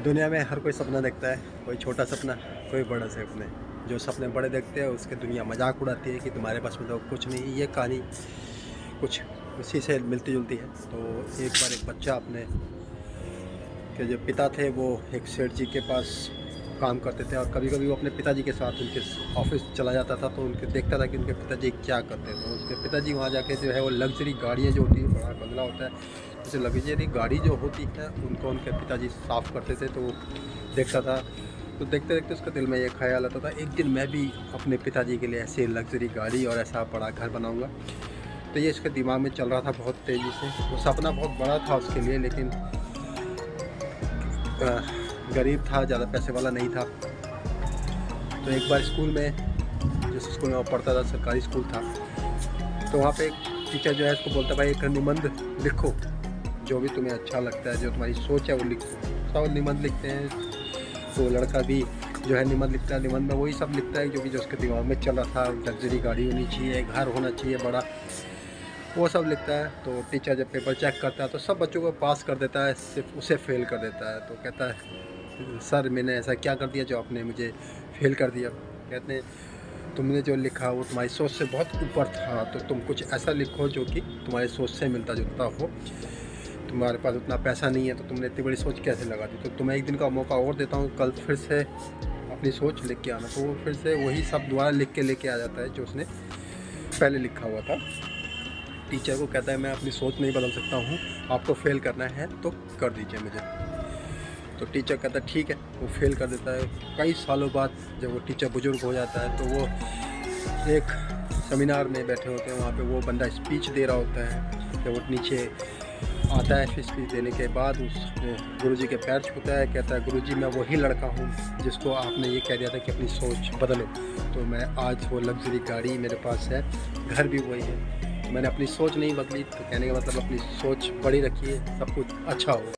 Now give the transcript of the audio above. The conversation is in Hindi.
दुनिया में हर कोई सपना देखता है, कोई छोटा सपना, कोई बड़ा सपने। जो सपने बड़े देखते हैं उसके दुनिया मजाक उड़ाती है कि तुम्हारे पास में तो कुछ नहीं। ये कहानी कुछ उसी से मिलती जुलती है। तो एक बार एक बच्चा अपने के जो पिता थे वो एक सेठ जी के पास काम करते थे, और कभी कभी वो अपने पिताजी के साथ उनके ऑफिस चला जाता था। तो उनके देखता था कि उनके पिताजी क्या करते हैं। तो उसके पिताजी वहाँ जाके जो है वो लग्जरी गाड़ियाँ जो होती है, बड़ा बंगला होता है, जैसे लग्जरी गाड़ी जो होती है उनको उनके पिताजी साफ़ करते थे। तो वो देखता था। तो देखते देखते उसके दिल में ये ख्याल आता था, एक दिन मैं भी अपने पिताजी के लिए ऐसी लग्जरी गाड़ी और ऐसा बड़ा घर बनाऊंगा। तो ये इसके दिमाग में चल रहा था बहुत तेज़ी से। वो सपना बहुत बड़ा था उसके लिए, लेकिन गरीब था, ज़्यादा पैसे वाला नहीं था। तो एक बार स्कूल में, जिस स्कूल में वो पढ़ता था, सरकारी स्कूल था, तो वहाँ पे एक टीचर जो है उसको बोलता, भाई एक निबंध लिखो, जो भी तुम्हें अच्छा लगता है, जो तुम्हारी सोच है वो लिखो। सब निबंध लिखते हैं। तो लड़का भी जो है निबंध लिखता है। निबंध में वही सब लिखता है जो उसके दिमाग में चल रहा था। लग्जरी गाड़ी होनी चाहिए, घर होना चाहिए बड़ा, वो सब लिखता है। तो टीचर जब पेपर चेक करता है तो सब बच्चों को पास कर देता है, सिर्फ उसे फेल कर देता है। तो कहता है, सर मैंने ऐसा क्या कर दिया जो आपने मुझे फेल कर दिया। कहते हैं, तुमने जो लिखा वो तुम्हारी सोच से बहुत ऊपर था, तो तुम कुछ ऐसा लिखो जो कि तुम्हारी सोच से मिलता जुलता हो। तुम्हारे पास उतना पैसा नहीं है तो तुमने इतनी बड़ी सोच कैसे लगा दी। तो तुम्हें एक दिन का मौका और देता हूँ, कल फिर से अपनी सोच लिख के आना। तो वो फिर से वही सब दोबारा लिख के लेके आ जाता है जो उसने पहले लिखा हुआ था। टीचर को कहता है, मैं अपनी सोच नहीं बदल सकता हूँ, आपको फेल करना है तो कर दीजिए मुझे। तो टीचर कहता है ठीक है, वो फेल कर देता है। कई सालों बाद जब वो टीचर बुजुर्ग हो जाता है तो वो एक सेमिनार में बैठे होते हैं, वहाँ पे वो बंदा स्पीच दे रहा होता है। जब वो नीचे आता है, फिर स्पीच देने के बाद उस गुरुजी के पैर छूता है, कहता है, गुरुजी मैं वही लड़का हूँ जिसको आपने ये कह दिया था कि अपनी सोच बदलो। तो मैं आज वो लग्जरी गाड़ी मेरे पास है, घर भी वही है। मैंने अपनी सोच नहीं बदली। तो कहने का मतलब अपनी सोच बड़ी रखिए, सब कुछ अच्छा हो।